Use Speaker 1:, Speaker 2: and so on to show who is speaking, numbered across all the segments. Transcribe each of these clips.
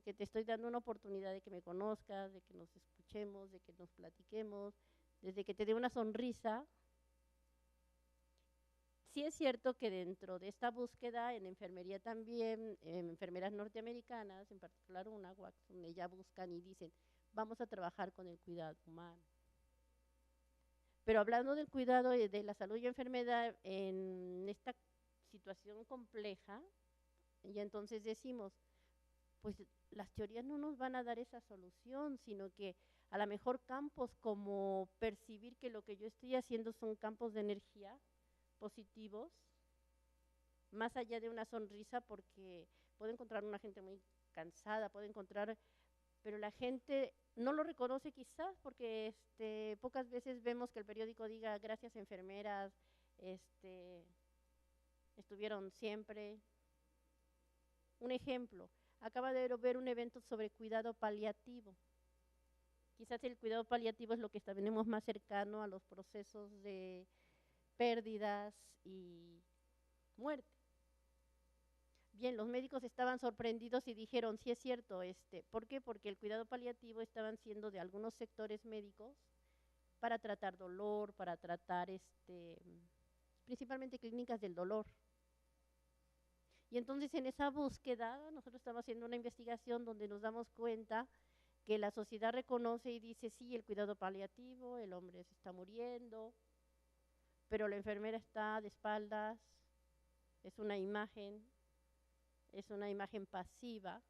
Speaker 1: porque te estoy dando una oportunidad de que me conozcas, de que nos escuchemos, de que nos platiquemos, desde que te dé una sonrisa. Sí es cierto que dentro de esta búsqueda, en enfermería también, enfermeras norteamericanas, en particular una, Watson, ya buscan y dicen, vamos a trabajar con el cuidado humano. Pero hablando del cuidado de la salud y enfermedad en esta situación compleja, y entonces decimos, pues las teorías no nos van a dar esa solución, sino que a lo mejor campos como percibir que lo que yo estoy haciendo son campos de energía positivos, más allá de una sonrisa, porque puedo encontrar una gente muy cansada, puedo encontrar, pero la gente no lo reconoce quizás porque pocas veces vemos que el periódico diga gracias enfermeras, estuvieron siempre. Un ejemplo, acaba de ver un evento sobre cuidado paliativo. Quizás el cuidado paliativo es lo que tenemos más cercano a los procesos de pérdidas y muerte. Bien, los médicos estaban sorprendidos y dijeron, sí es cierto, ¿por qué? Porque el cuidado paliativo estaban siendo de algunos sectores médicos para tratar dolor, para tratar principalmente clínicas del dolor. Y entonces en esa búsqueda nosotros estamos haciendo una investigación donde nos damos cuenta que la sociedad reconoce y dice, sí, el cuidado paliativo, el hombre se está muriendo, pero la enfermera está de espaldas, es una imagen pasiva,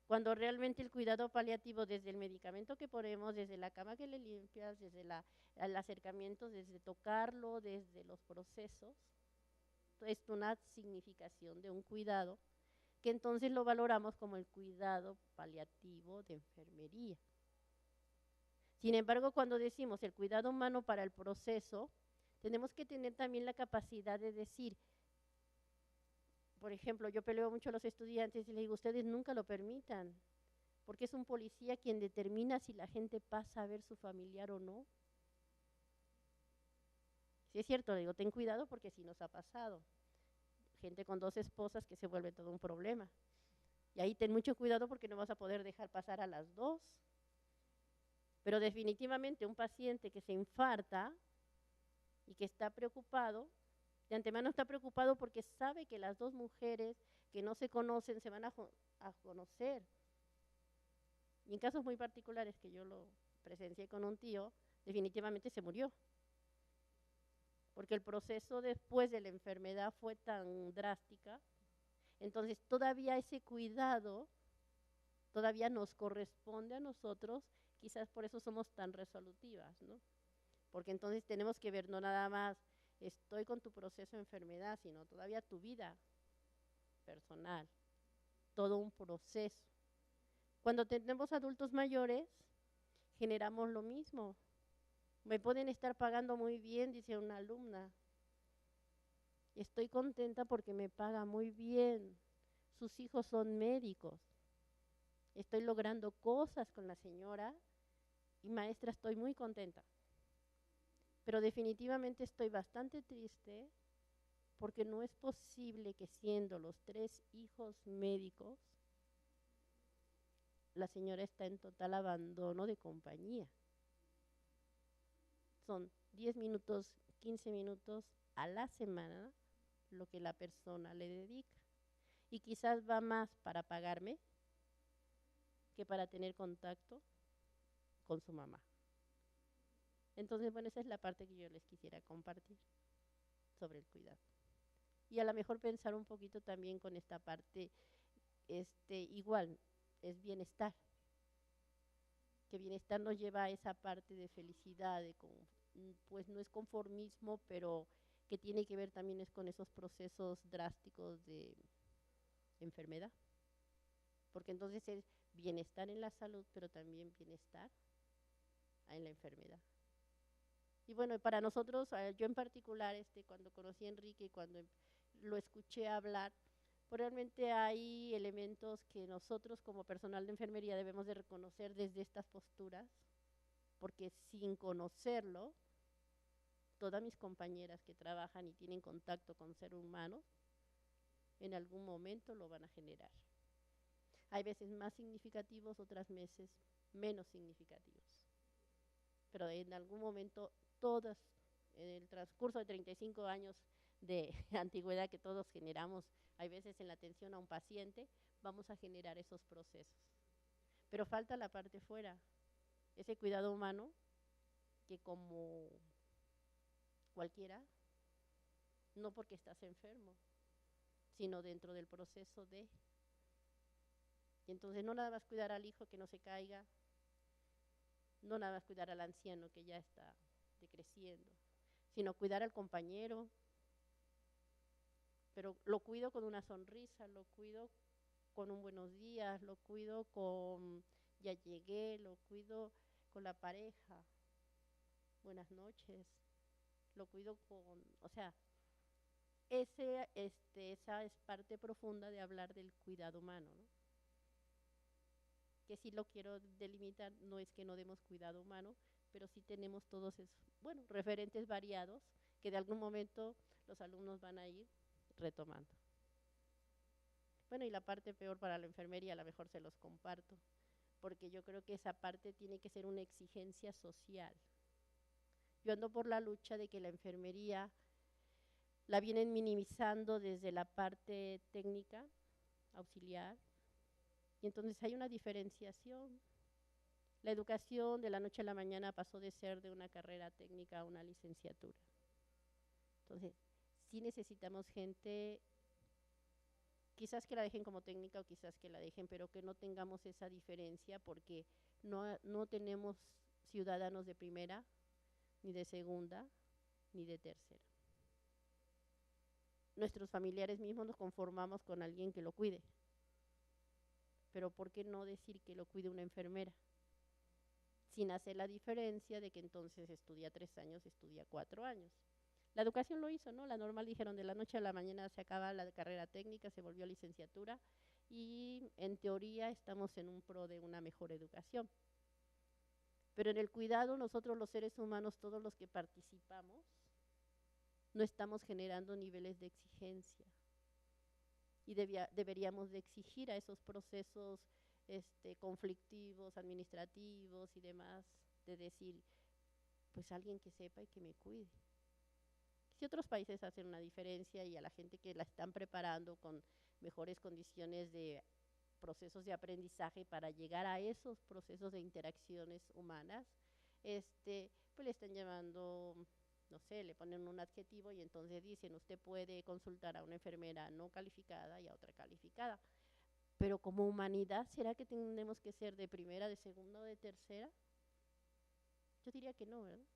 Speaker 1: cuando realmente el cuidado paliativo desde el medicamento que ponemos, desde la cama que le limpias, desde el acercamiento, desde tocarlo, desde los procesos, es una significación de un cuidado que entonces lo valoramos como el cuidado paliativo de enfermería. Sin embargo, cuando decimos el cuidado humano para el proceso, tenemos que tener también la capacidad de decir, por ejemplo, yo peleo mucho a los estudiantes y les digo, ustedes nunca lo permitan, porque es un policía quien determina si la gente pasa a ver su familiar o no. Si es cierto, le digo, ten cuidado porque sí nos ha pasado. Gente con 2 esposas que se vuelve todo un problema. Y ahí ten mucho cuidado porque no vas a poder dejar pasar a las 2. Pero definitivamente un paciente que se infarta y que está preocupado, de antemano está preocupado porque sabe que las 2 mujeres que no se conocen se van a conocer. Y en casos muy particulares que yo lo presencié con un tío, definitivamente se murió. Porque el proceso después de la enfermedad fue tan drástica, entonces todavía ese cuidado todavía nos corresponde a nosotros, quizás por eso somos tan resolutivas, ¿no? Porque entonces tenemos que ver no nada más estoy con tu proceso de enfermedad, sino todavía tu vida personal, todo un proceso. Cuando tenemos adultos mayores, generamos lo mismo. Me pueden estar pagando muy bien, dice una alumna. Estoy contenta porque me paga muy bien. Sus hijos son médicos. Estoy logrando cosas con la señora y maestra, estoy muy contenta. Pero definitivamente estoy bastante triste porque no es posible que siendo los 3 hijos médicos, la señora está en total abandono de compañía. Son 10 minutos, 15 minutos a la semana lo que la persona le dedica. Y quizás va más para pagarme que para tener contacto con su mamá. Entonces, bueno, esa es la parte que yo les quisiera compartir sobre el cuidado. Y a lo mejor pensar un poquito también con esta parte, igual, es bienestar. Que bienestar nos lleva a esa parte de felicidad, pues no es conformismo, pero que tiene que ver también es con esos procesos drásticos de enfermedad. Porque entonces es bienestar en la salud, pero también bienestar en la enfermedad. Y bueno, para nosotros, yo en particular, cuando conocí a Enrique y cuando lo escuché hablar, pues realmente hay elementos que nosotros como personal de enfermería debemos de reconocer desde estas posturas, porque sin conocerlo, todas mis compañeras que trabajan y tienen contacto con ser humano, en algún momento lo van a generar. Hay veces más significativos, otras veces menos significativos. Pero en algún momento, todas, en el transcurso de 35 años de antigüedad que todos generamos, hay veces en la atención a un paciente, vamos a generar esos procesos. Pero falta la parte fuera, ese cuidado humano que como cualquiera, no porque estás enfermo, sino dentro del proceso de... Y entonces no nada más cuidar al hijo que no se caiga, no nada más cuidar al anciano que ya está decreciendo, sino cuidar al compañero, pero lo cuido con una sonrisa, lo cuido con un buenos días, lo cuido con ya llegué, lo cuido con la pareja, buenas noches, lo cuido con, o sea, esa es parte profunda de hablar del cuidado humano, ¿no? Que sí lo quiero delimitar, no es que no demos cuidado humano, pero sí tenemos todos esos, bueno, referentes variados que de algún momento los alumnos van a ir retomando. Bueno, y la parte peor para la enfermería, a lo mejor se los comparto, porque yo creo que esa parte tiene que ser una exigencia social. Yo ando por la lucha de que la enfermería la vienen minimizando desde la parte técnica, auxiliar, y entonces hay una diferenciación. La educación de la noche a la mañana pasó de ser de una carrera técnica a una licenciatura. Entonces, sí necesitamos gente, quizás que la dejen como técnica o quizás que la dejen, pero que no tengamos esa diferencia porque no tenemos ciudadanos de primera, ni de segunda, ni de tercera. Nuestros familiares mismos nos conformamos con alguien que lo cuide, pero ¿por qué no decir que lo cuide una enfermera? Sin hacer la diferencia de que entonces estudia 3 años, estudia 4 años. La educación lo hizo, ¿no? La normal dijeron de la noche a la mañana se acaba la carrera técnica, se volvió licenciatura y en teoría estamos en un pro de una mejor educación. Pero en el cuidado nosotros los seres humanos, todos los que participamos, no estamos generando niveles de exigencia y deberíamos de exigir a esos procesos conflictivos, administrativos y demás, de decir, pues alguien que sepa y que me cuide. Si otros países hacen una diferencia y a la gente que la están preparando con mejores condiciones de procesos de aprendizaje para llegar a esos procesos de interacciones humanas, pues le están llamando, no sé, le ponen un adjetivo y entonces dicen, usted puede consultar a una enfermera no calificada y a otra calificada. Pero como humanidad, ¿será que tenemos que ser de primera, de segunda o de tercera? Yo diría que no, ¿verdad?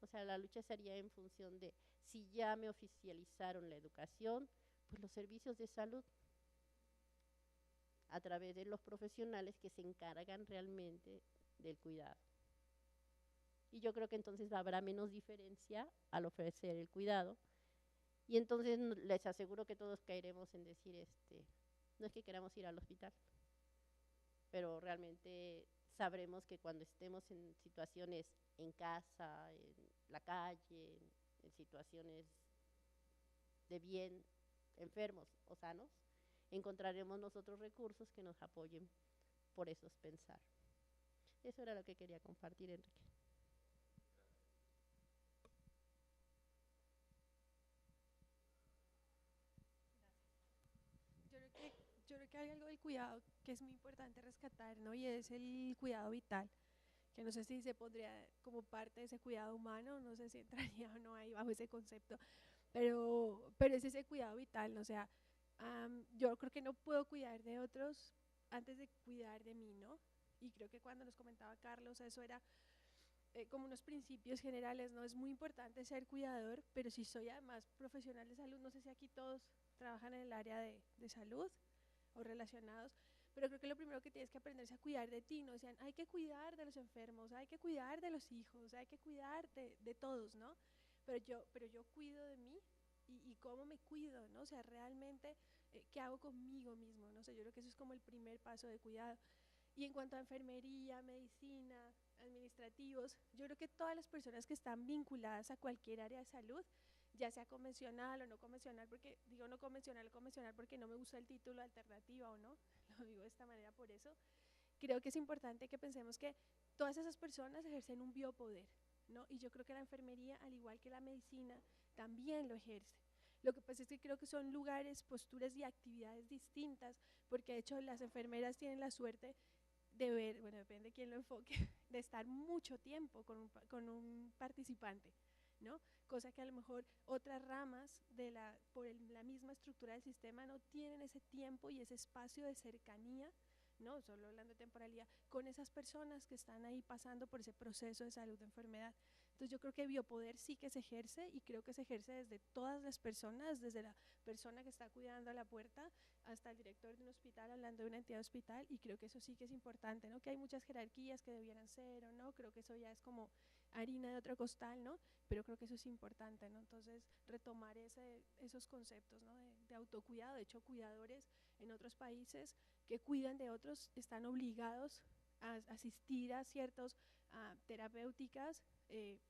Speaker 1: O sea, la lucha sería en función de si ya me oficializaron la educación, pues los servicios de salud a través de los profesionales que se encargan realmente del cuidado. Y yo creo que entonces habrá menos diferencia al ofrecer el cuidado. Y entonces les aseguro que todos caeremos en decir, no es que queramos ir al hospital, pero realmente sabremos que cuando estemos en situaciones en casa, en la calle, en situaciones de bien, enfermos o sanos, encontraremos nosotros recursos que nos apoyen por esos pensar. Eso era lo que quería compartir, Enrique.
Speaker 2: Yo creo que hay algo del cuidado que es muy importante rescatar, ¿no? Y es el cuidado vital, que no sé si se pondría como parte de ese cuidado humano, no sé si entraría o no ahí bajo ese concepto, pero es ese cuidado vital, ¿no? O sea, yo creo que no puedo cuidar de otros antes de cuidar de mí, ¿no? Y creo que cuando nos comentaba Carlos, eso era como unos principios generales, ¿no? Es muy importante ser cuidador, pero si soy además profesional de salud, no sé si aquí todos trabajan en el área de salud o relacionados, pero creo que lo primero que tienes que aprender es a cuidar de ti, ¿no? O sea, hay que cuidar de los enfermos, hay que cuidar de los hijos, hay que cuidar de todos, ¿no? Pero yo cuido de mí y cómo me cuido, ¿no? O sea, realmente, ¿qué hago conmigo mismo? No sé, yo creo que eso es como el primer paso de cuidado. Y en cuanto a enfermería, medicina, administrativos, yo creo que todas las personas que están vinculadas a cualquier área de salud ya sea convencional o no convencional, porque digo no convencional o convencional porque no me gusta el título alternativa o no, lo digo de esta manera por eso, creo que es importante que pensemos que todas esas personas ejercen un biopoder, ¿no? Y yo creo que la enfermería, al igual que la medicina, también lo ejerce. Lo que pasa es que creo que son lugares, posturas y actividades distintas, porque de hecho las enfermeras tienen la suerte de ver, bueno, depende de quién lo enfoque, de estar mucho tiempo con un participante, ¿no? Cosa que a lo mejor otras ramas la misma estructura del sistema no tienen ese tiempo y ese espacio de cercanía, no solo hablando de temporalidad, con esas personas que están ahí pasando por ese proceso de salud de enfermedad. Entonces yo creo que biopoder sí que se ejerce y creo que se ejerce desde todas las personas, desde la persona que está cuidando a la puerta hasta el director de un hospital hablando de una entidad hospital, y creo que eso sí que es importante, ¿no? Que hay muchas jerarquías que debieran ser o no, creo que eso ya es como harina de otro costal, ¿no? Pero creo que eso es importante, ¿no? Entonces retomar esos conceptos, ¿no? De autocuidado. De hecho, cuidadores en otros países que cuidan de otros están obligados a asistir a ciertas terapéuticas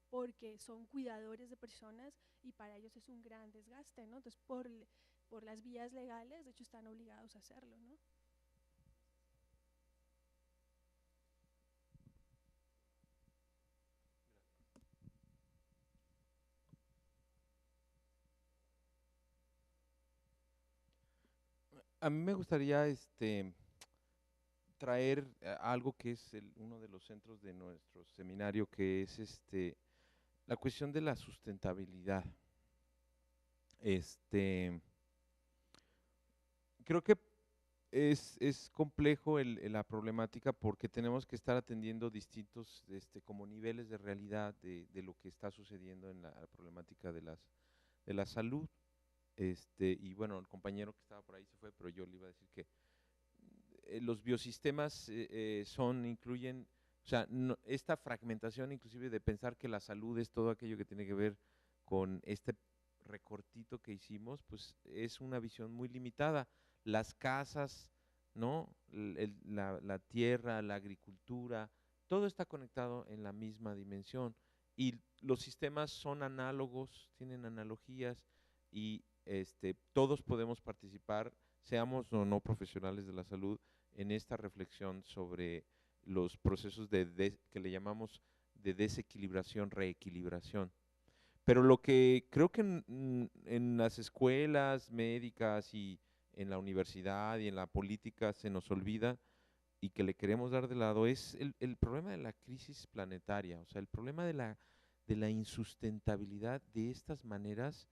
Speaker 2: porque son cuidadores de personas y para ellos es un gran desgaste, ¿no? Entonces, por las vías legales, de hecho, están obligados a hacerlo, ¿no?
Speaker 3: A mí me gustaría traer algo que es uno de los centros de nuestro seminario, que es la cuestión de la sustentabilidad. Este, Creo que es complejo la problemática porque tenemos que estar atendiendo distintos como niveles de realidad de lo que está sucediendo en la problemática de la salud. Y bueno, el compañero que estaba por ahí se fue, pero yo le iba a decir que los biosistemas incluyen, o sea, esta fragmentación inclusive de pensar que la salud es todo aquello que tiene que ver con este recortito que hicimos, pues es una visión muy limitada. Las casas, ¿no? La tierra, la agricultura, todo está conectado en la misma dimensión y los sistemas son análogos, tienen analogías y todos podemos participar, seamos o no profesionales de la salud, en esta reflexión sobre los procesos que le llamamos de desequilibración, reequilibración. Pero lo que creo que en las escuelas médicas y en la universidad y en la política se nos olvida y que le queremos dar de lado es el problema de la crisis planetaria, o sea, el problema de la insustentabilidad de estas maneras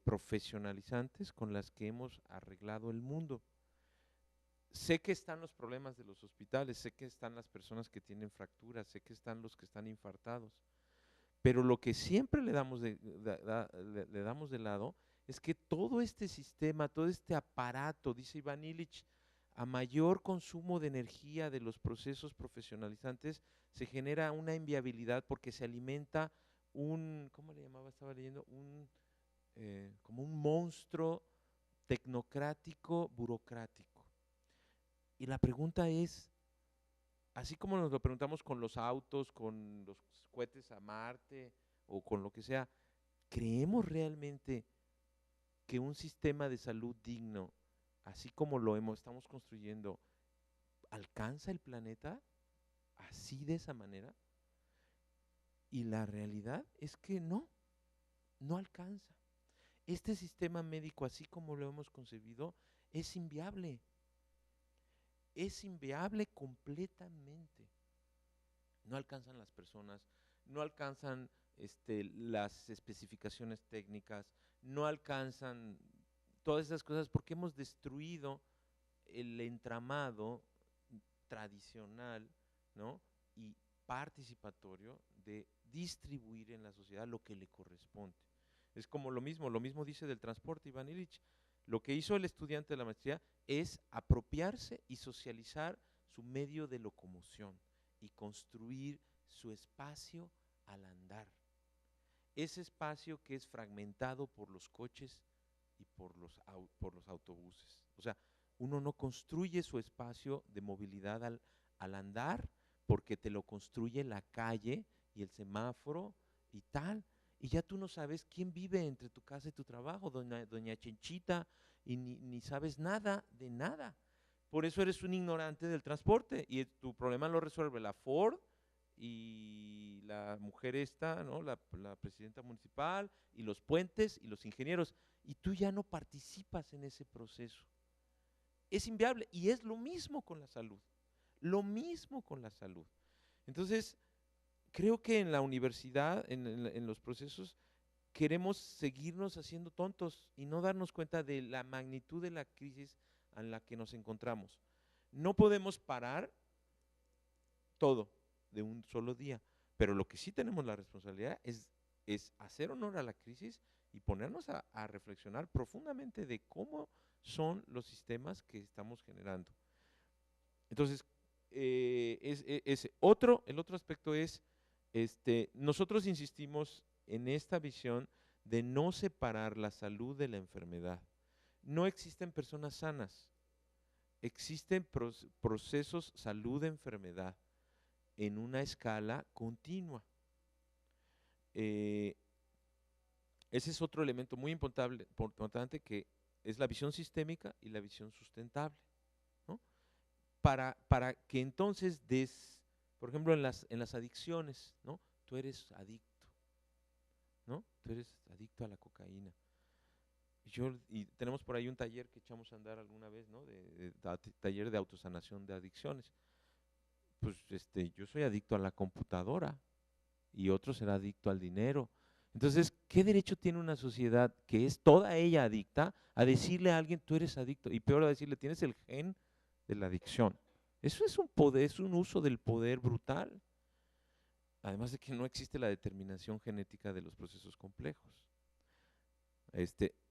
Speaker 3: profesionalizantes con las que hemos arreglado el mundo. Sé que están los problemas de los hospitales, sé que están las personas que tienen fracturas, sé que están los que están infartados, pero lo que siempre le damos le damos de lado es que todo este sistema, todo este aparato, dice Iván Illich, a mayor consumo de energía de los procesos profesionalizantes, se genera una inviabilidad porque se alimenta ¿cómo le llamaba? Estaba leyendo, como un monstruo tecnocrático, burocrático. Y la pregunta es, así como nos lo preguntamos con los autos, con los cohetes a Marte o con lo que sea, ¿creemos realmente que un sistema de salud digno, así como estamos construyendo, alcanza el planeta así de esa manera? Y la realidad es que no alcanza. Este sistema médico, así como lo hemos concebido, es inviable. Es inviable completamente. No alcanzan las personas, no alcanzan las especificaciones técnicas, no alcanzan todas esas cosas porque hemos destruido el entramado tradicional, ¿no? Y participatorio de distribuir en la sociedad lo que le corresponde. Es como lo mismo dice del transporte Iván Illich. Lo que hizo el estudiante de la maestría es apropiarse y socializar su medio de locomoción y construir su espacio al andar. Ese espacio que es fragmentado por los coches y por los autobuses. O sea, uno no construye su espacio de movilidad al andar porque te lo construye la calle y el semáforo y tal. y ya tú no sabes quién vive entre tu casa y tu trabajo, doña Chenchita, y ni sabes nada de nada. Por eso eres un ignorante del transporte y tu problema lo resuelve la Ford y la mujer esta, ¿no? La presidenta municipal y los puentes y los ingenieros, y tú ya no participas en ese proceso. Es inviable y es lo mismo con la salud, lo mismo con la salud. Entonces, creo que en la universidad, en los procesos, queremos seguirnos haciendo tontos y no darnos cuenta de la magnitud de la crisis en la que nos encontramos. No podemos parar todo de un solo día, pero lo que sí tenemos la responsabilidad es hacer honor a la crisis y ponernos a reflexionar profundamente de cómo son los sistemas que estamos generando. Entonces, el otro aspecto es, nosotros insistimos en esta visión de no separar la salud de la enfermedad. No existen personas sanas, existen procesos salud-enfermedad en una escala continua. Ese es otro elemento muy importante que es la visión sistémica y la visión sustentable, ¿no? Para que entonces por ejemplo, en las adicciones, ¿no? Tú eres adicto, ¿no? Tú eres adicto a la cocaína. Y tenemos por ahí un taller que echamos a andar alguna vez, ¿no? Taller de autosanación de adicciones. Pues yo soy adicto a la computadora y otro será adicto al dinero. Entonces, ¿qué derecho tiene una sociedad que es toda ella adicta a decirle a alguien tú eres adicto? Y peor a decirle tienes el gen de la adicción. Eso es un poder, es un uso del poder brutal. Además de que no existe la determinación genética de los procesos complejos.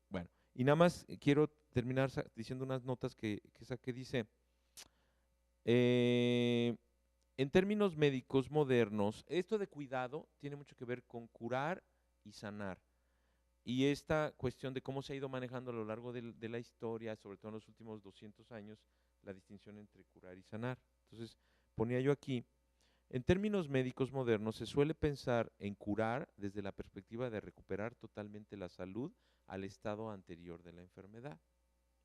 Speaker 3: Bueno, y nada más quiero terminar diciendo unas notas que saqué. Dice, en términos médicos modernos, esto de cuidado tiene mucho que ver con curar y sanar. Y esta cuestión de cómo se ha ido manejando a lo largo de la historia, sobre todo en los últimos 200 años, la distinción entre curar y sanar. Entonces, ponía yo aquí, en términos médicos modernos se suele pensar en curar desde la perspectiva de recuperar totalmente la salud al estado anterior de la enfermedad.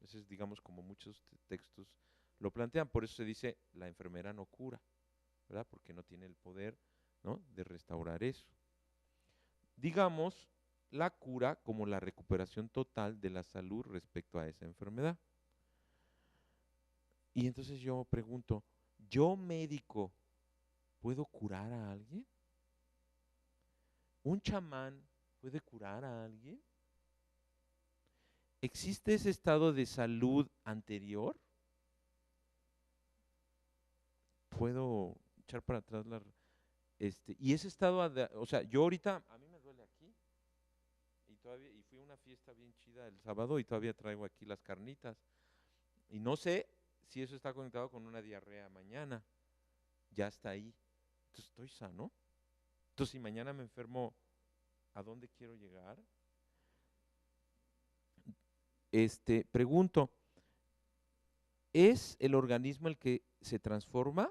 Speaker 3: Eso es, digamos, como muchos textos lo plantean, por eso se dice la enfermera no cura, ¿verdad? Porque no tiene el poder, ¿no?, de restaurar eso. Digamos, la cura como la recuperación total de la salud respecto a esa enfermedad. Y entonces yo pregunto, ¿yo médico puedo curar a alguien? ¿Un chamán puede curar a alguien? ¿Existe ese estado de salud anterior? ¿Puedo echar para atrás y ese estado, o sea, yo ahorita, a mí me duele aquí, y fui a una fiesta bien chida el sábado y todavía traigo aquí las carnitas, y no sé si eso está conectado con una diarrea mañana, ya está ahí, entonces estoy sano. Entonces, si mañana me enfermo, ¿a dónde quiero llegar? Pregunto, ¿es el organismo el que se transforma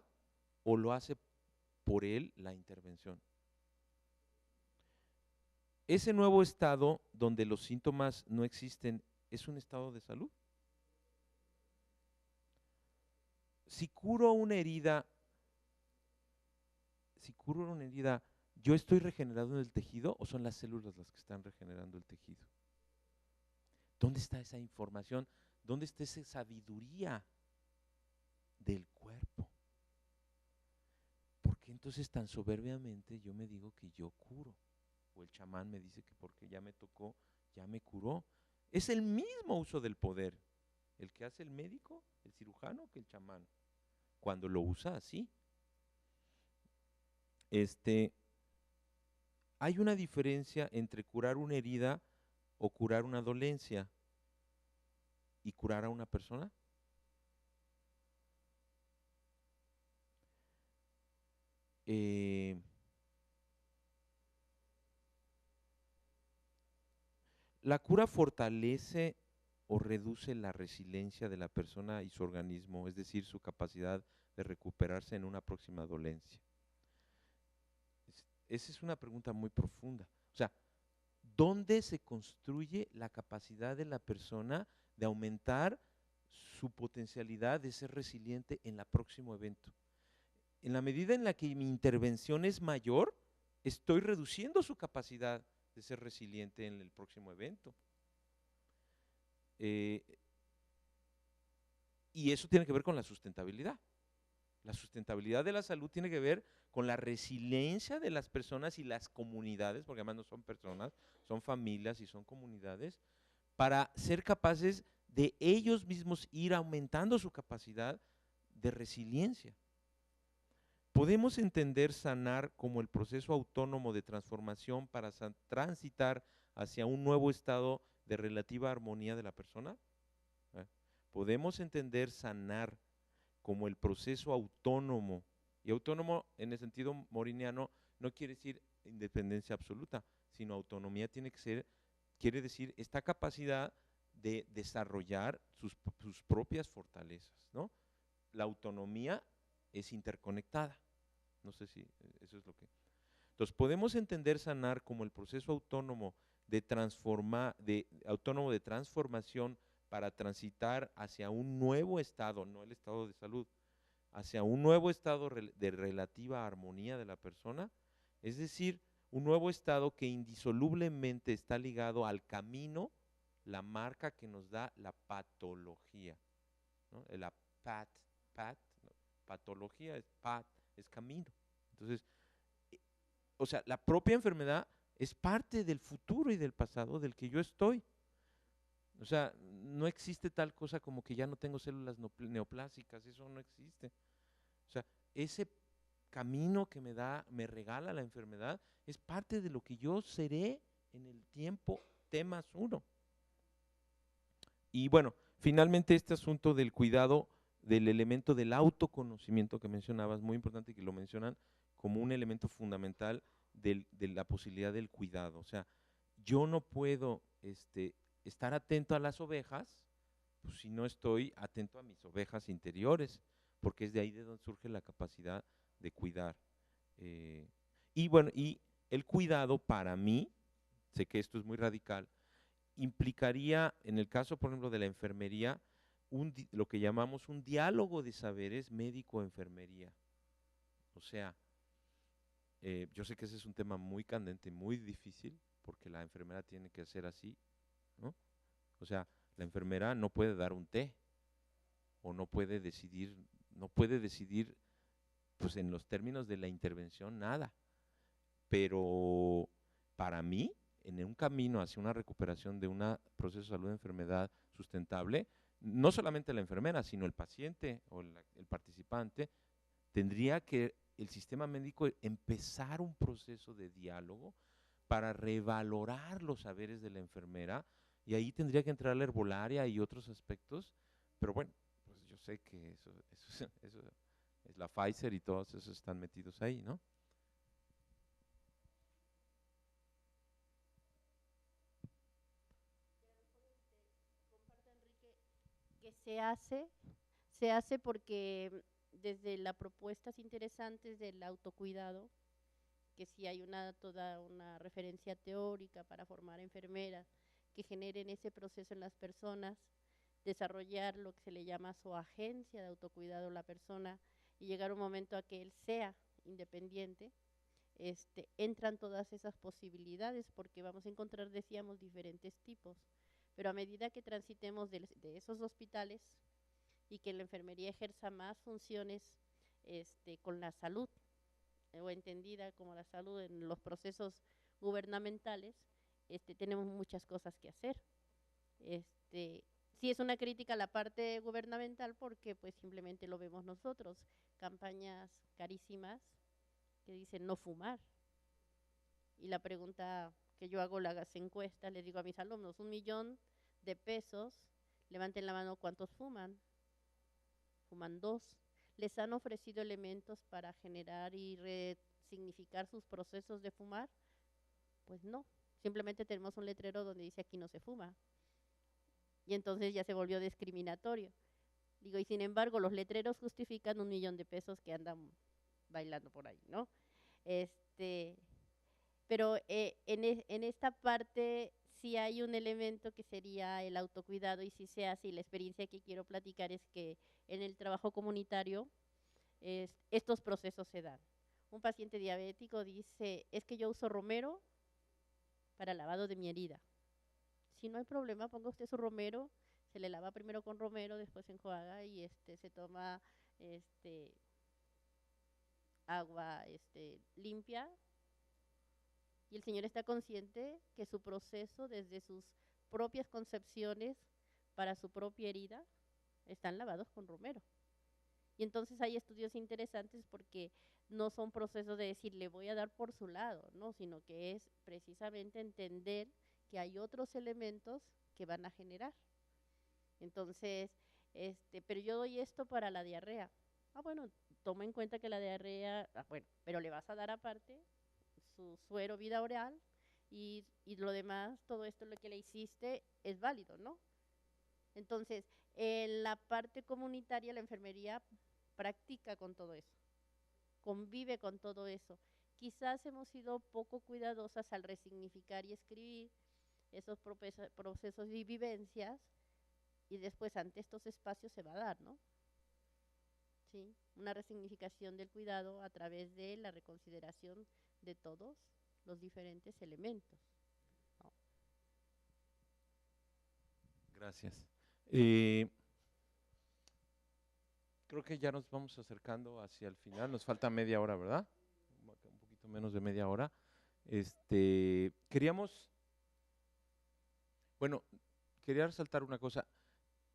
Speaker 3: o lo hace por él la intervención? ¿Ese nuevo estado donde los síntomas no existen es un estado de salud? Si curo una herida, ¿yo estoy regenerando el tejido o son las células las que están regenerando el tejido? ¿Dónde está esa información? ¿Dónde está esa sabiduría del cuerpo? ¿Por qué entonces tan soberbiamente yo me digo que yo curo? O el chamán me dice que porque ya me tocó, ya me curó. Es el mismo uso del poder, el que hace el médico, el cirujano, que el chamán, cuando lo usa así. Hay una diferencia entre curar una herida o curar una dolencia y curar a una persona. La cura fortalece o reduce la resiliencia de la persona y su organismo, es decir, su capacidad de recuperarse en una próxima dolencia. Esa es una pregunta muy profunda. O sea, ¿dónde se construye la capacidad de la persona de aumentar su potencialidad de ser resiliente en el próximo evento? En la medida en la que mi intervención es mayor, estoy reduciendo su capacidad de ser resiliente en el próximo evento. Y eso tiene que ver con la sustentabilidad. La sustentabilidad de la salud tiene que ver con la resiliencia de las personas y las comunidades, porque además no son personas, son familias y son comunidades, para ser capaces de ellos mismos ir aumentando su capacidad de resiliencia. Podemos entender sanar como el proceso autónomo de transformación para transitar hacia un nuevo estado de relativa armonía de la persona. Podemos entender sanar como el proceso autónomo, y autónomo en el sentido moriniano no quiere decir independencia absoluta, sino autonomía quiere decir esta capacidad de desarrollar sus propias fortalezas, ¿no? La autonomía es interconectada, no sé si eso es lo que… Entonces podemos entender sanar como el proceso autónomo de transformación para transitar hacia un nuevo estado, no el estado de salud, hacia un nuevo estado de relativa armonía de la persona, es decir, un nuevo estado que indisolublemente está ligado al camino, la marca que nos da la patología, ¿no? La patología es camino. Entonces, o sea, la propia enfermedad es parte del futuro y del pasado del que yo estoy. O sea, no existe tal cosa como que ya no tengo células neoplásicas, eso no existe. O sea, ese camino que me regala la enfermedad es parte de lo que yo seré en el tiempo T+1. Y bueno, finalmente este asunto del cuidado del elemento del autoconocimiento que mencionabas, muy importante que lo mencionan como un elemento fundamental de la posibilidad del cuidado. O sea, yo no puedo estar atento a las ovejas, pues, si no estoy atento a mis ovejas interiores, porque es de ahí de donde surge la capacidad de cuidar. Y bueno, y el cuidado para mí, sé que esto es muy radical, implicaría, en el caso, por ejemplo, de la enfermería, lo que llamamos un diálogo de saberes médico-enfermería. O sea, yo sé que ese es un tema muy candente, muy difícil, porque la enfermera tiene que hacer así, ¿no? O sea, la enfermera no puede dar un té, o no puede decidir, pues en los términos de la intervención, nada. Pero para mí, en un camino hacia una recuperación de un proceso de salud de enfermedad sustentable, no solamente la enfermera, sino el paciente o el participante, tendría que el sistema médico empezar un proceso de diálogo para revalorar los saberes de la enfermera, y ahí tendría que entrar la herbolaria y otros aspectos, pero bueno, pues yo sé que eso es la Pfizer y todos esos están metidos ahí, ¿no?
Speaker 1: Que se hace porque desde las propuestas interesantes del autocuidado, que sí hay toda una referencia teórica para formar enfermeras que generen ese proceso en las personas, desarrollar lo que se le llama su agencia de autocuidado la persona y llegar un momento a que él sea independiente, entran todas esas posibilidades porque vamos a encontrar, decíamos, diferentes tipos. Pero a medida que transitemos de esos hospitales y que la enfermería ejerza más funciones con la salud, o entendida como la salud en los procesos gubernamentales, tenemos muchas cosas que hacer. Sí es una crítica a la parte gubernamental porque pues simplemente lo vemos nosotros, campañas carísimas que dicen no fumar. Y la pregunta que yo hago, las encuestas, les digo a mis alumnos, 1 millón de pesos, levanten la mano, ¿cuántos fuman? Fuman 2. ¿Les han ofrecido elementos para generar y resignificar sus procesos de fumar? Pues no, simplemente tenemos un letrero donde dice aquí no se fuma. Y entonces ya se volvió discriminatorio. Digo, y sin embargo, los letreros justifican 1 millón de pesos que andan bailando por ahí, ¿no? Pero en esta parte sí hay un elemento que sería el autocuidado y sí se hace, y la experiencia que quiero platicar es que en el trabajo comunitario estos procesos se dan. Un paciente diabético dice, es que yo uso romero para lavado de mi herida. Si no hay problema, ponga usted su romero, se le lava primero con romero, después se enjuaga y se toma agua limpia, y el Señor está consciente que su proceso desde sus propias concepciones para su propia herida están lavados con romero. Y entonces hay estudios interesantes porque no son procesos de decir le voy a dar por su lado, no, sino que es precisamente entender que hay otros elementos que van a generar. Entonces, pero yo doy esto para la diarrea. Ah, bueno, toma en cuenta que la diarrea, bueno, pero le vas a dar aparte su suero vida oral y lo demás, todo esto lo que le hiciste es válido, ¿no? Entonces, en la parte comunitaria, la enfermería practica con todo eso, convive con todo eso. Quizás hemos sido poco cuidadosas al resignificar y escribir esos procesos y vivencias, y después ante estos espacios se va a dar, ¿no? ¿Sí? Una resignificación del cuidado a través de la reconsideración de todos los diferentes elementos, ¿no?
Speaker 3: Gracias. Creo que ya nos vamos acercando hacia el final, nos falta media hora, ¿verdad? Un poquito menos de media hora. Quería resaltar una cosa.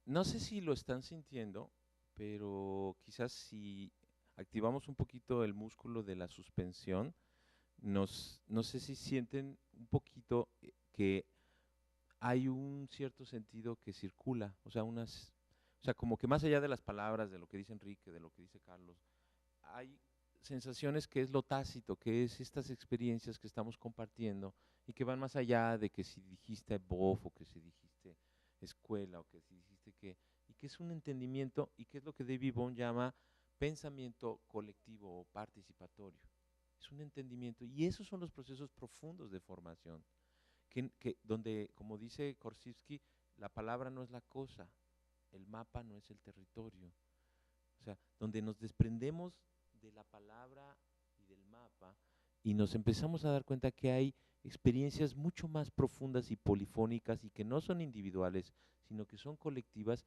Speaker 3: No sé si lo están sintiendo, pero quizás si activamos un poquito el músculo de la suspensión, no sé si sienten un poquito que hay un cierto sentido que circula, o sea, como que más allá de las palabras, de lo que dice Enrique, de lo que dice Carlos, hay sensaciones que es lo tácito, que es estas experiencias que estamos compartiendo y que van más allá de que si dijiste BOF o que si dijiste escuela o que si dijiste que, y que es un entendimiento y que es lo que David Bohm llama pensamiento colectivo o participatorio. Es un entendimiento y esos son los procesos profundos de formación, donde, como dice Korzybski, la palabra no es la cosa, el mapa no es el territorio. O sea, donde nos desprendemos de la palabra y del mapa y nos empezamos a dar cuenta que hay experiencias mucho más profundas y polifónicas y que no son individuales, sino que son colectivas,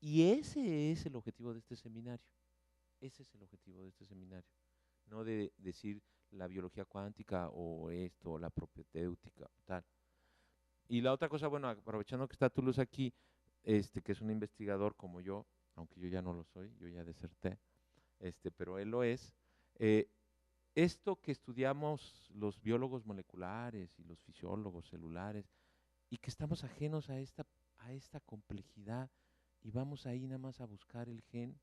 Speaker 3: y ese es el objetivo de este seminario. Ese es el objetivo de este seminario. No de decir la biología cuántica o esto, o la propedéutica o tal. Y la otra cosa, bueno, aprovechando que está Toulouse aquí, que es un investigador como yo, aunque yo ya no lo soy, yo ya deserté, pero él lo es. Esto que estudiamos los biólogos moleculares y los fisiólogos celulares, y que estamos ajenos a esta complejidad, y vamos ahí nada más a buscar el gen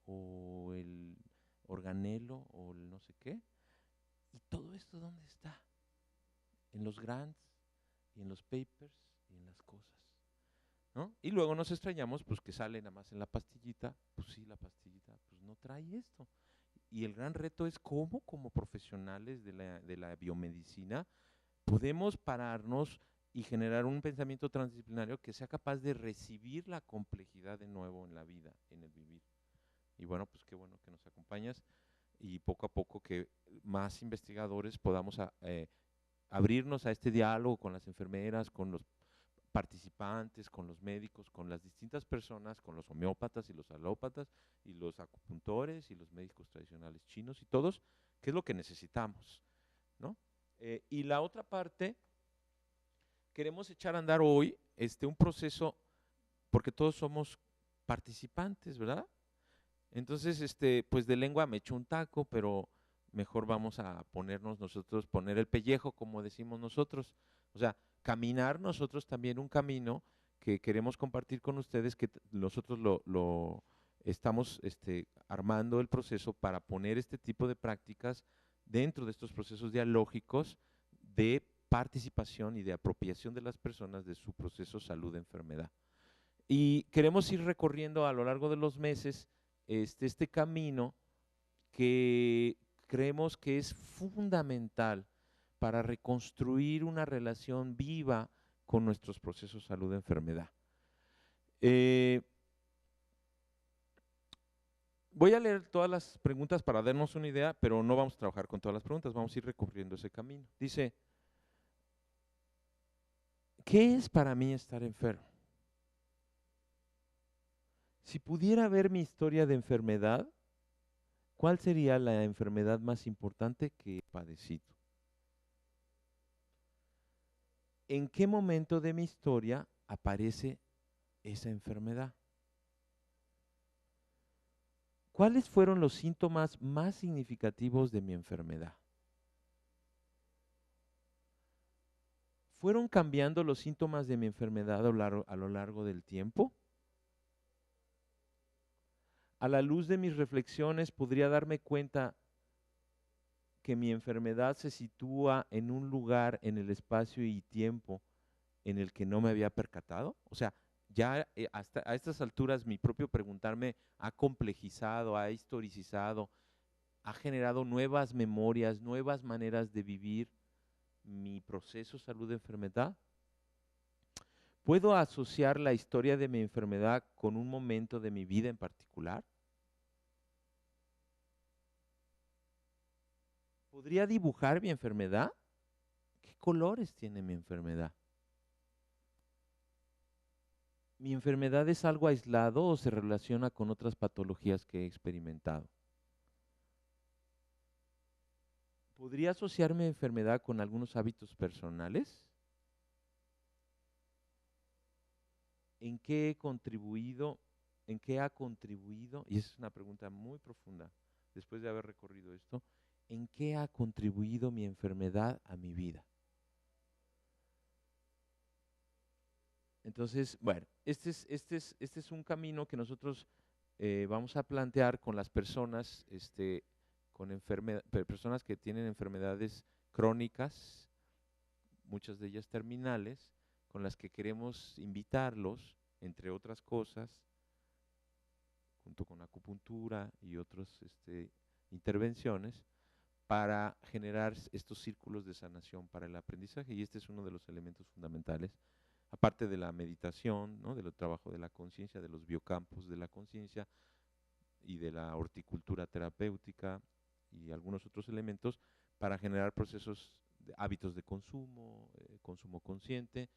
Speaker 3: o el organelo o el no sé qué, y todo esto ¿dónde está? En los grants y en los papers y en las cosas, ¿no? Y luego nos extrañamos pues que sale nada más en la pastillita, pues sí, la pastillita pues no trae esto. Y el gran reto es cómo como profesionales de la biomedicina podemos pararnos y generar un pensamiento transdisciplinario que sea capaz de recibir la complejidad de nuevo en la vida, en el vivir. Y bueno, pues qué bueno que nos acompañas y poco a poco que más investigadores podamos abrirnos a este diálogo con las enfermeras, con los participantes, con los médicos, con las distintas personas, con los homeópatas y los alópatas y los acupuntores y los médicos tradicionales chinos y todos, que es lo que necesitamos, ¿no? Y la otra parte, queremos echar a andar hoy un proceso, porque todos somos participantes, ¿verdad? Entonces, pues de lengua me echo un taco, pero mejor vamos a ponernos nosotros, poner el pellejo, como decimos nosotros, o sea, caminar nosotros también un camino que queremos compartir con ustedes, que nosotros lo estamos armando el proceso para poner este tipo de prácticas dentro de estos procesos dialógicos de participación y de apropiación de las personas de su proceso salud-enfermedad. Y queremos ir recorriendo a lo largo de los meses este camino que creemos que es fundamental para reconstruir una relación viva con nuestros procesos salud-enfermedad. Voy a leer todas las preguntas para darnos una idea, pero no vamos a trabajar con todas las preguntas, vamos a ir recorriendo ese camino. Dice, ¿qué es para mí estar enfermo? Si pudiera ver mi historia de enfermedad, ¿cuál sería la enfermedad más importante que he padecido? ¿En qué momento de mi historia aparece esa enfermedad? ¿Cuáles fueron los síntomas más significativos de mi enfermedad? ¿Fueron cambiando los síntomas de mi enfermedad a lo largo del tiempo? A la luz de mis reflexiones, ¿podría darme cuenta que mi enfermedad se sitúa en un lugar en el espacio y tiempo en el que no me había percatado? O sea, ya hasta a estas alturas mi propio preguntarme ha complejizado, ha historicizado, ha generado nuevas memorias, nuevas maneras de vivir mi proceso salud-enfermedad. ¿Puedo asociar la historia de mi enfermedad con un momento de mi vida en particular? ¿Podría dibujar mi enfermedad? ¿Qué colores tiene mi enfermedad? ¿Mi enfermedad es algo aislado o se relaciona con otras patologías que he experimentado? ¿Podría asociar mi enfermedad con algunos hábitos personales? ¿En qué he contribuido? ¿En qué ha contribuido? Y esa es una pregunta muy profunda, después de haber recorrido esto. ¿En qué ha contribuido mi enfermedad a mi vida? Entonces, bueno, este es un camino que nosotros vamos a plantear con las personas, personas que tienen enfermedades crónicas, muchas de ellas terminales, con las que queremos invitarlos, entre otras cosas, junto con acupuntura y otras intervenciones, para generar estos círculos de sanación para el aprendizaje. Y este es uno de los elementos fundamentales, aparte de la meditación, ¿no?, del trabajo de la conciencia, de los biocampos de la conciencia y de la horticultura terapéutica y algunos otros elementos para generar procesos, hábitos de consumo, consumo consciente,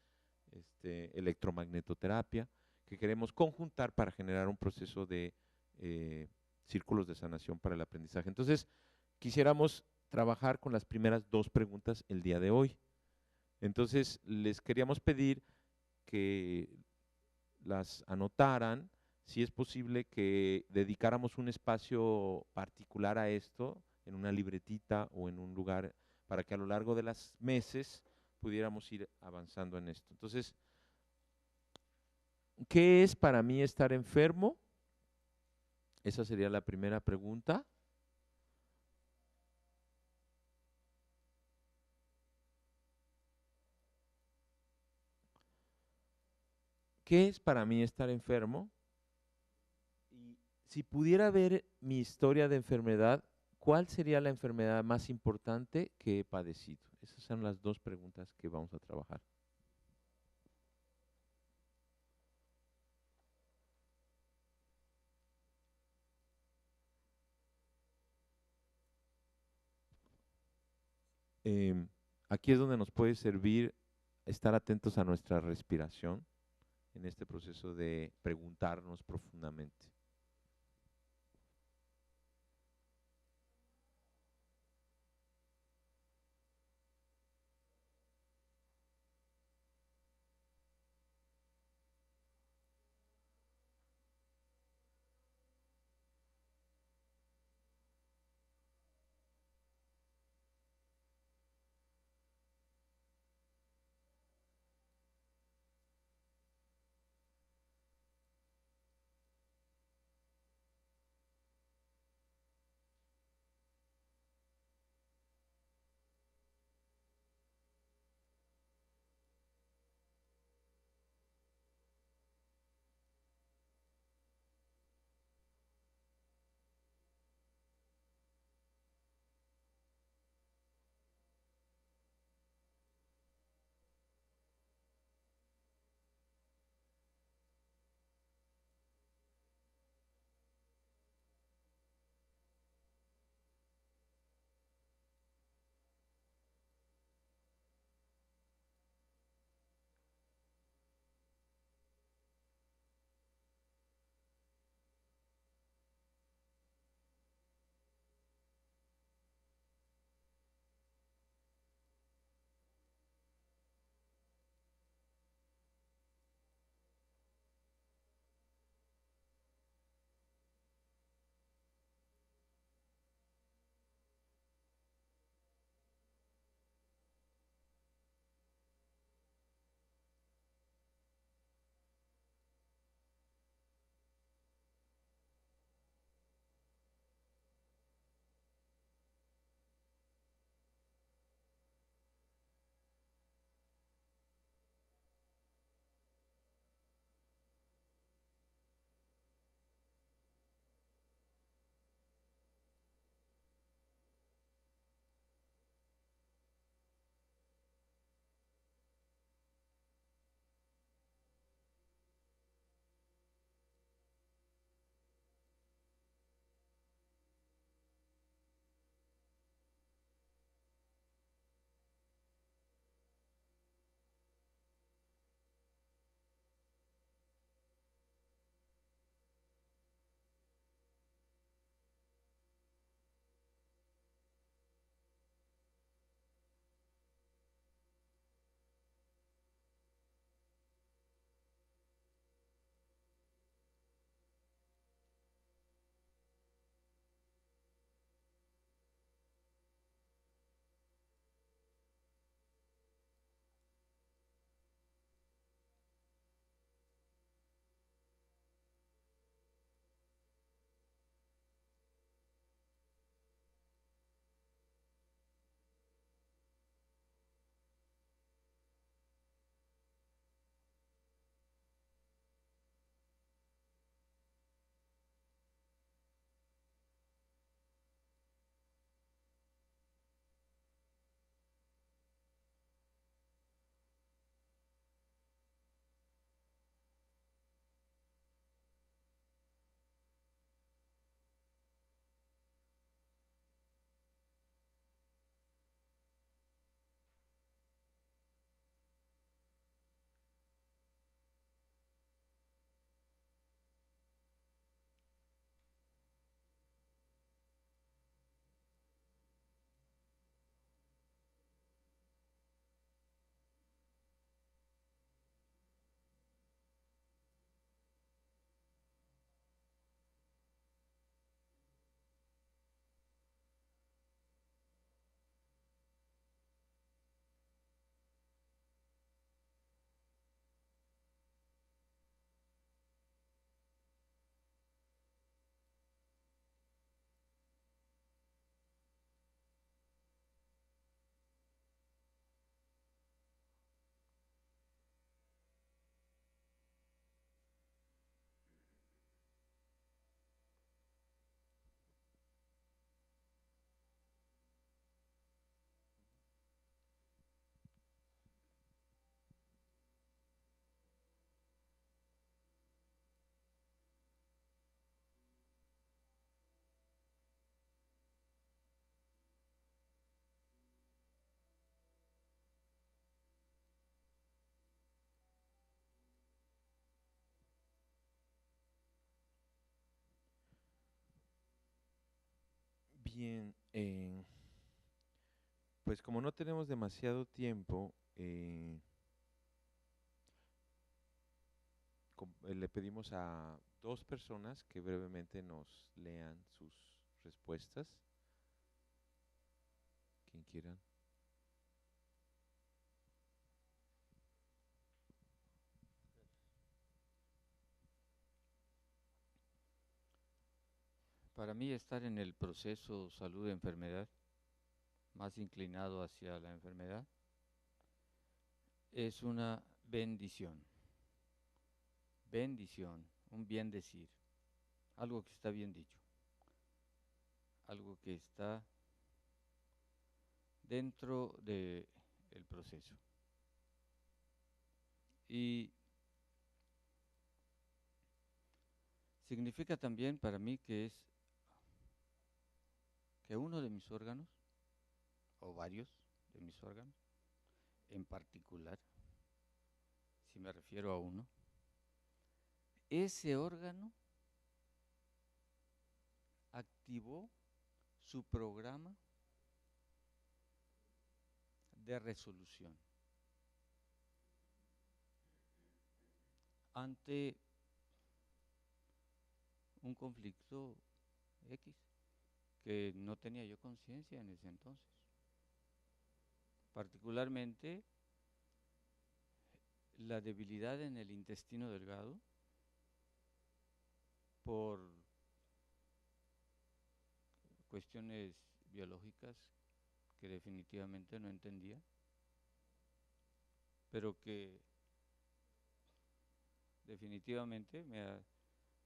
Speaker 3: electromagnetoterapia, que queremos conjuntar para generar un proceso de círculos de sanación para el aprendizaje. Entonces, quisiéramos trabajar con las primeras dos preguntas el día de hoy. Entonces, les queríamos pedir que las anotaran, si es posible que dedicáramos un espacio particular a esto, en una libretita o en un lugar, para que a lo largo de los meses pudiéramos ir avanzando en esto. Entonces, ¿qué es para mí estar enfermo? Esa sería la primera pregunta. ¿Qué es para mí estar enfermo? Y si pudiera ver mi historia de enfermedad, ¿cuál sería la enfermedad más importante que he padecido? Esas son las dos preguntas que vamos a trabajar. Aquí es donde nos puede servir estar atentos a nuestra respiración en este proceso de preguntarnos profundamente. Bien, pues como no tenemos demasiado tiempo, le pedimos a dos personas que brevemente nos lean sus respuestas. Quien quieran.
Speaker 4: Para mí estar en el proceso salud-enfermedad, más inclinado hacia la enfermedad, es una bendición. Bendición, un bien decir, algo que está bien dicho, algo que está dentro del proceso. Y significa también para mí que uno de mis órganos, o varios de mis órganos, en particular, si me refiero a uno, ese órgano activó su programa de resolución ante un conflicto X que no tenía yo conciencia en ese entonces. Particularmente la debilidad en el intestino delgado por cuestiones biológicas que definitivamente no entendía, pero que definitivamente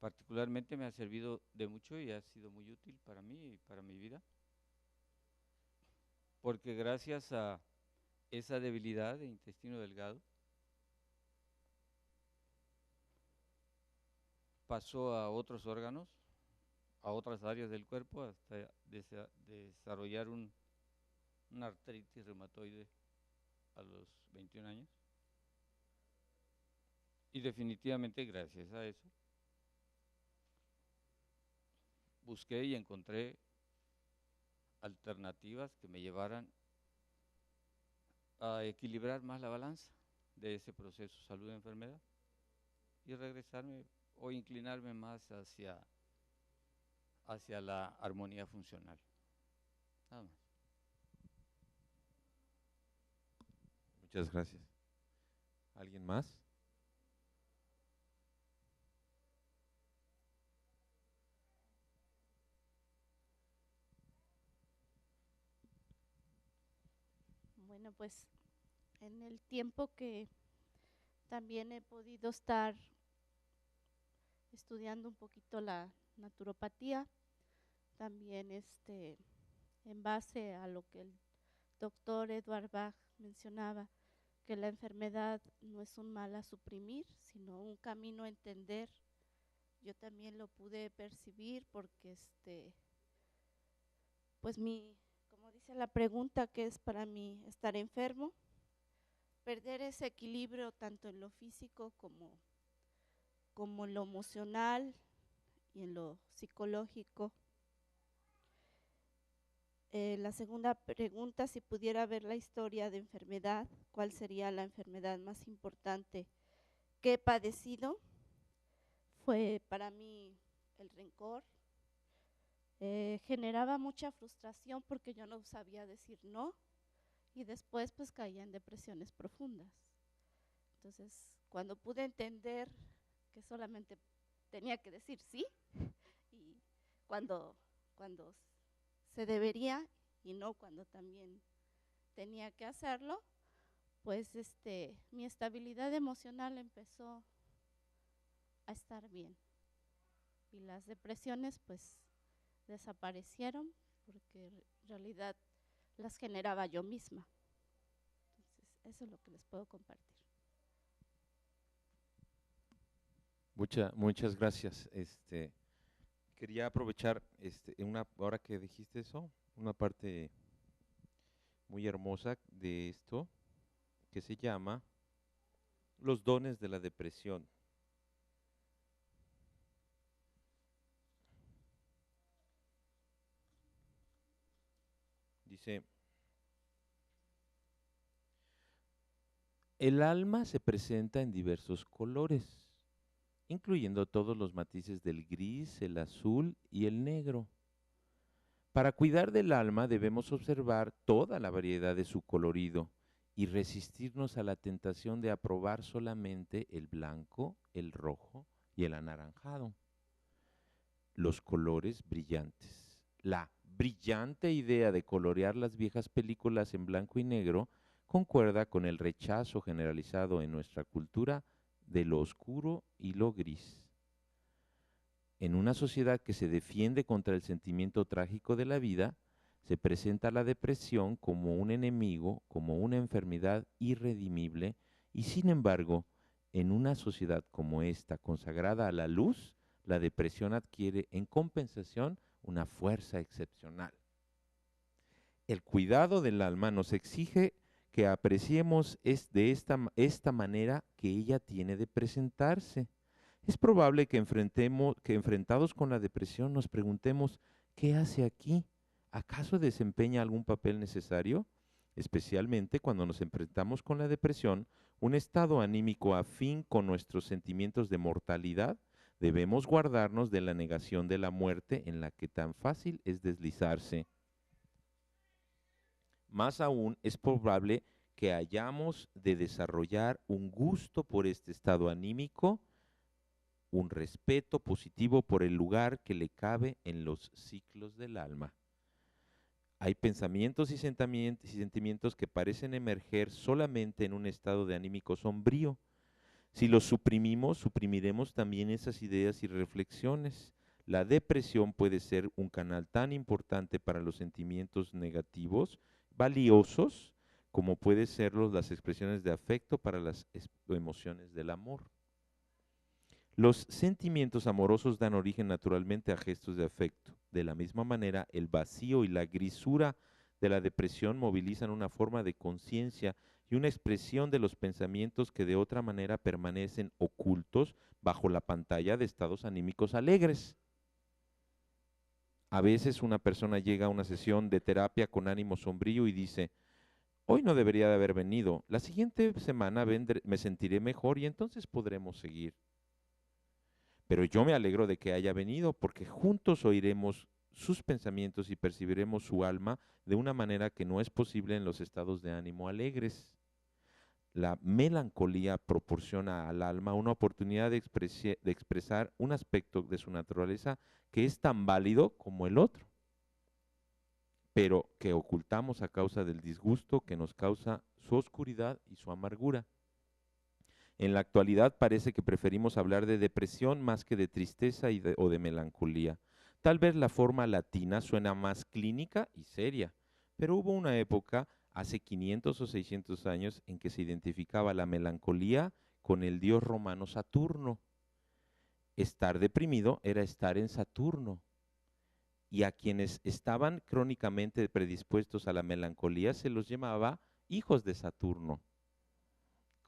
Speaker 4: particularmente me ha servido de mucho y ha sido muy útil para mí y para mi vida, porque gracias a esa debilidad de intestino delgado pasó a otros órganos, a otras áreas del cuerpo, hasta desarrollar una artritis reumatoide a los 21 años. Y definitivamente gracias a eso busqué y encontré alternativas que me llevaran a equilibrar más la balanza de ese proceso salud-enfermedad y regresarme o inclinarme más hacia la armonía funcional. Nada más.
Speaker 3: Muchas gracias. ¿Alguien más?
Speaker 1: Bueno, pues en el tiempo que también he podido estar estudiando un poquito la naturopatía, también en base a lo que el doctor Edward Bach mencionaba, que la enfermedad no es un mal a suprimir, sino un camino a entender. Yo también lo pude percibir porque pues como dice la pregunta, que es para mí estar enfermo, perder ese equilibrio tanto en lo físico como en lo emocional y en lo psicológico. La segunda pregunta, si pudiera ver la historia de enfermedad, ¿cuál sería la enfermedad más importante que he padecido? Fue para mí el rencor. Generaba mucha frustración porque yo no sabía decir no y después pues caía en depresiones profundas. Entonces, cuando pude entender que solamente tenía que decir sí y cuando se debería y no cuando también tenía que hacerlo, pues mi estabilidad emocional empezó a estar bien y las depresiones pues desaparecieron porque en realidad las generaba yo misma. Entonces, eso es lo que les puedo compartir.
Speaker 3: Muchas gracias. Quería aprovechar ahora que dijiste eso, una parte muy hermosa de esto que se llama los dones de la depresión. Dice, el alma se presenta en diversos colores, incluyendo todos los matices del gris, el azul y el negro. Para cuidar del alma debemos observar toda la variedad de su colorido y resistirnos a la tentación de aprobar solamente el blanco, el rojo y el anaranjado. Los colores brillantes. La brillante idea de colorear las viejas películas en blanco y negro concuerda con el rechazo generalizado en nuestra cultura de lo oscuro y lo gris. En una sociedad que se defiende contra el sentimiento trágico de la vida, se presenta la depresión como un enemigo, como una enfermedad irredimible, y sin embargo, en una sociedad como esta, consagrada a la luz, la depresión adquiere en compensación una fuerza excepcional. El cuidado del alma nos exige que apreciemos de esta manera que ella tiene de presentarse. Es probable que enfrentados con la depresión nos preguntemos, ¿qué hace aquí? ¿Acaso desempeña algún papel necesario? Especialmente cuando nos enfrentamos con la depresión, un estado anímico afín con nuestros sentimientos de mortalidad, debemos guardarnos de la negación de la muerte en la que tan fácil es deslizarse. Más aún, es probable que hayamos de desarrollar un gusto por este estado anímico, un respeto positivo por el lugar que le cabe en los ciclos del alma. Hay pensamientos y sentimientos que parecen emerger solamente en un estado de anímico sombrío. Si los suprimimos, suprimiremos también esas ideas y reflexiones. La depresión puede ser un canal tan importante para los sentimientos negativos, valiosos, como puede serlo las expresiones de afecto para las emociones del amor. Los sentimientos amorosos dan origen naturalmente a gestos de afecto. De la misma manera, el vacío y la grisura de la depresión movilizan una forma de conciencia y una expresión de los pensamientos que de otra manera permanecen ocultos bajo la pantalla de estados anímicos alegres. A veces una persona llega a una sesión de terapia con ánimo sombrío y dice, hoy no debería de haber venido, la siguiente semana me sentiré mejor y entonces podremos seguir. Pero yo me alegro de que haya venido porque juntos oiremos sus pensamientos y percibiremos su alma de una manera que no es posible en los estados de ánimo alegres. La melancolía proporciona al alma una oportunidad de expresar un aspecto de su naturaleza que es tan válido como el otro, pero que ocultamos a causa del disgusto que nos causa su oscuridad y su amargura. En la actualidad parece que preferimos hablar de depresión más que de tristeza o de melancolía. Tal vez la forma latina suena más clínica y seria, pero hubo una época, hace 500 o 600 años, en que se identificaba la melancolía con el dios romano Saturno. Estar deprimido era estar en Saturno. Y a quienes estaban crónicamente predispuestos a la melancolía se los llamaba hijos de Saturno.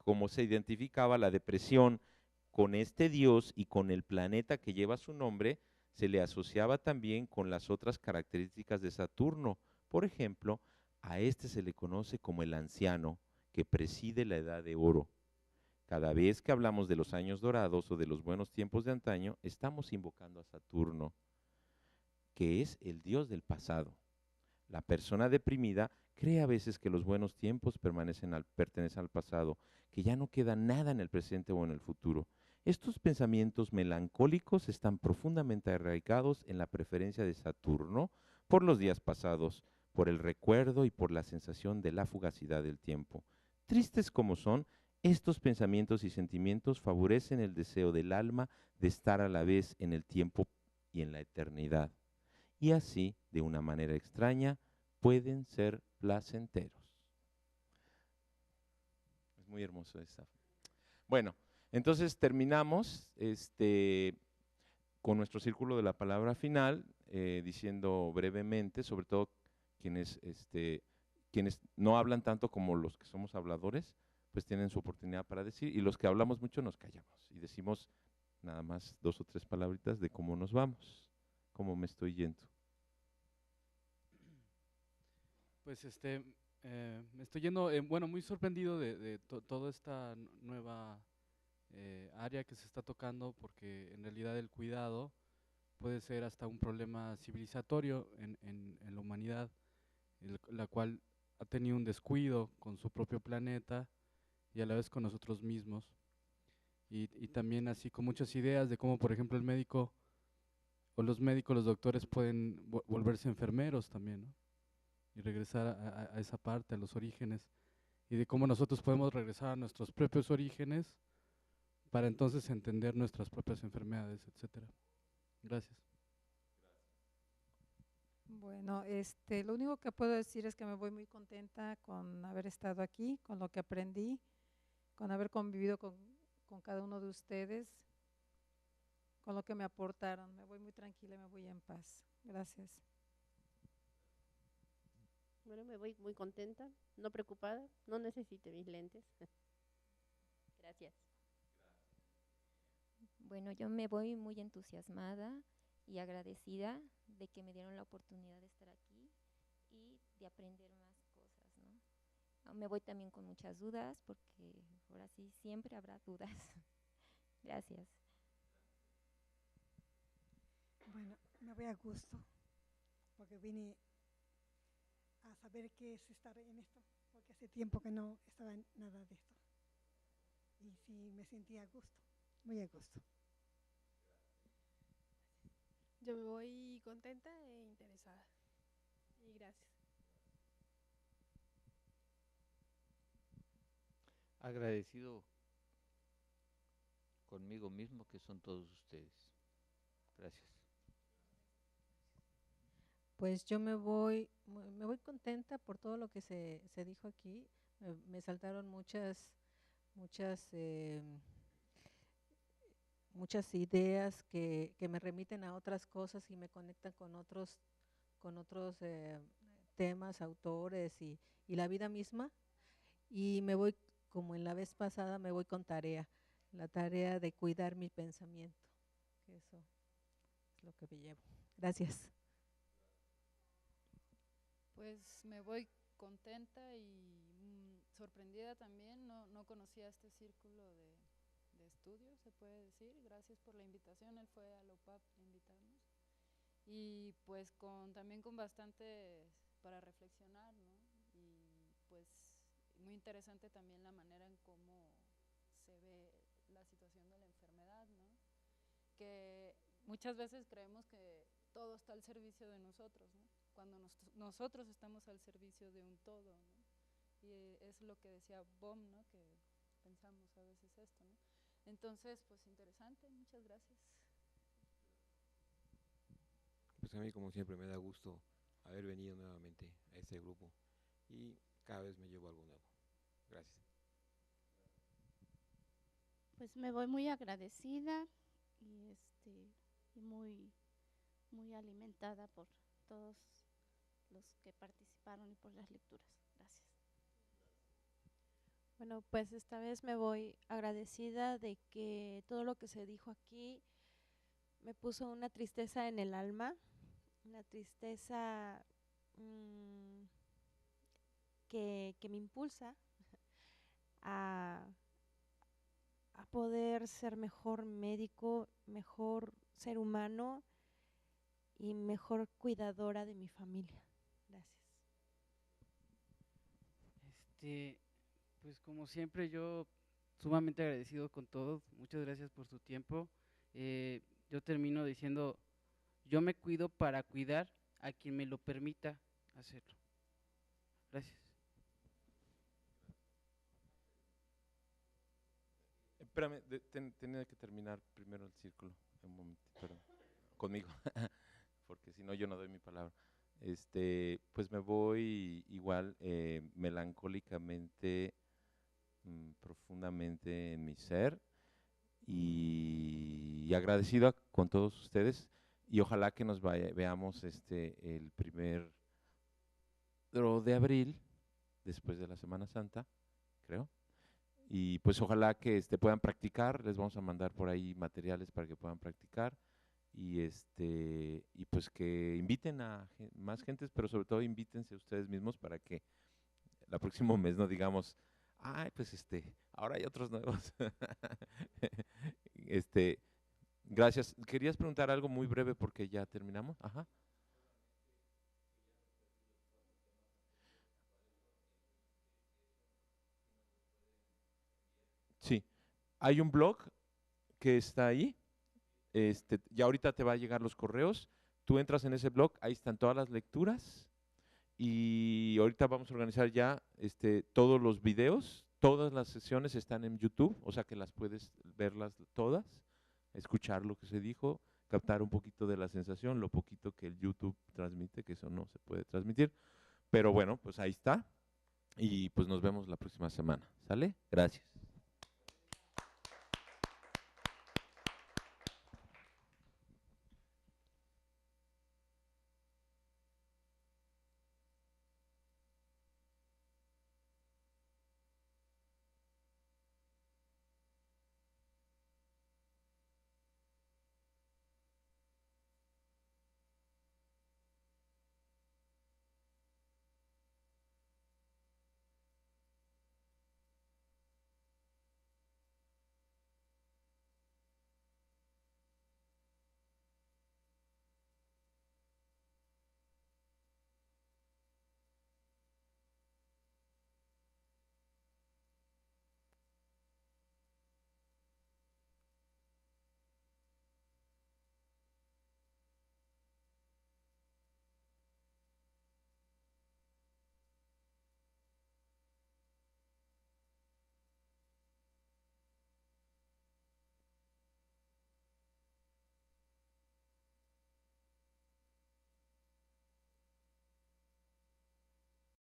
Speaker 3: Como se identificaba la depresión con este dios y con el planeta que lleva su nombre, se le asociaba también con las otras características de Saturno. Por ejemplo, a este se le conoce como el anciano, que preside la edad de oro. Cada vez que hablamos de los años dorados o de los buenos tiempos de antaño, estamos invocando a Saturno, que es el dios del pasado. La persona deprimida cree a veces que los buenos tiempos pertenecen al pasado, que ya no queda nada en el presente o en el futuro. Estos pensamientos melancólicos están profundamente arraigados en la preferencia de Saturno por los días pasados, por el recuerdo y por la sensación de la fugacidad del tiempo. Tristes como son, estos pensamientos y sentimientos favorecen el deseo del alma de estar a la vez en el tiempo y en la eternidad. Y así, de una manera extraña, pueden ser placenteros. Es muy hermoso esta. Bueno, entonces terminamos con nuestro círculo de la palabra final, diciendo brevemente, sobre todo quienes no hablan tanto como los que somos habladores, pues tienen su oportunidad para decir, y los que hablamos mucho nos callamos y decimos nada más 2 o 3 palabritas de cómo nos vamos, cómo me estoy yendo.
Speaker 5: Pues me estoy yendo, bueno, muy sorprendido de toda esta nueva área que se está tocando, porque en realidad el cuidado puede ser hasta un problema civilizatorio en la humanidad, la cual ha tenido un descuido con su propio planeta y a la vez con nosotros mismos. Y también así con muchas ideas de cómo, por ejemplo, el médico o los médicos, los doctores pueden volverse enfermeros también, ¿no? Y regresar a esa parte, a los orígenes, y de cómo nosotros podemos regresar a nuestros propios orígenes para entonces entender nuestras propias enfermedades, etcétera. Gracias.
Speaker 6: Bueno, lo único que puedo decir es que me voy muy contenta con haber estado aquí, con lo que aprendí, con haber convivido con cada uno de ustedes, con lo que me aportaron. Me voy muy tranquila y me voy en paz. Gracias.
Speaker 1: Bueno, me voy muy contenta, no preocupada, no necesito mis lentes. Gracias.
Speaker 7: Bueno, yo me voy muy entusiasmada y agradecida de que me dieron la oportunidad de estar aquí y de aprender más cosas, ¿no? Me voy también con muchas dudas, porque ahora sí siempre habrá dudas. Gracias.
Speaker 8: Bueno, me voy a gusto, porque vine a saber qué es estar en esto, porque hace tiempo que no estaba en nada de esto. Y sí, me sentía a gusto, muy a gusto.
Speaker 2: Yo me voy contenta e interesada. Y gracias.
Speaker 4: Agradecido conmigo mismo, que son todos ustedes. Gracias.
Speaker 6: Pues yo me voy contenta por todo lo que se dijo aquí. Me saltaron muchas ideas que me remiten a otras cosas y me conectan con otros temas, autores y la vida misma. Y me voy, como en la vez pasada, me voy con la tarea de cuidar mi pensamiento, que eso es lo que me llevo. Gracias.
Speaker 9: Pues me voy contenta y sorprendida también. No conocía este círculo de estudio, se puede decir. Gracias por la invitación, él fue a la UPAP a invitarnos. Y pues también con bastante para reflexionar, ¿no? Y pues muy interesante también la manera en cómo se ve la situación de la enfermedad, ¿no? Que muchas veces creemos que todo está al servicio de nosotros, ¿no? Cuando nosotros estamos al servicio de un todo, ¿no? Y es lo que decía Bohm, ¿no? Que pensamos a veces esto, ¿no? Entonces, pues interesante, muchas gracias.
Speaker 10: Pues a mí, como siempre, me da gusto haber venido nuevamente a este grupo y cada vez me llevo algo nuevo. Gracias.
Speaker 11: Pues me voy muy agradecida y muy alimentada por todos los que participaron y por las lecturas. Gracias.
Speaker 2: Bueno, pues esta vez me voy agradecida de que todo lo que se dijo aquí me puso una tristeza en el alma, una tristeza que me impulsa a poder ser mejor médico, mejor ser humano y mejor cuidadora de mi familia. Gracias.
Speaker 12: Pues como siempre, yo sumamente agradecido con todos. Muchas gracias por su tiempo. Yo termino diciendo, yo me cuido para cuidar a quien me lo permita hacerlo. Gracias.
Speaker 3: Espérame, tenía que terminar primero el círculo, un momento, perdón, conmigo, porque si no yo no doy mi palabra. Pues me voy igual melancólicamente, profundamente en mi ser y agradecido con todos ustedes, y ojalá que nos veamos el 1 de abril, después de la Semana Santa, creo. Y pues ojalá que puedan practicar, les vamos a mandar por ahí materiales para que puedan practicar y pues que inviten a más gentes, pero sobre todo invítense ustedes mismos para que el próximo mes no digamos, ay, pues ahora hay otros nuevos. Gracias. ¿Querías preguntar algo muy breve porque ya terminamos? Ajá. Sí, hay un blog que está ahí, ya ahorita te va a llegar los correos, tú entras en ese blog, ahí están todas las lecturas y ahorita vamos a organizar ya todos los videos, todas las sesiones están en YouTube, o sea que las puedes verlas todas, escuchar lo que se dijo, captar un poquito de la sensación, lo poquito que el YouTube transmite, que eso no se puede transmitir, pero bueno, pues ahí está y pues nos vemos la próxima semana, ¿sale? Gracias.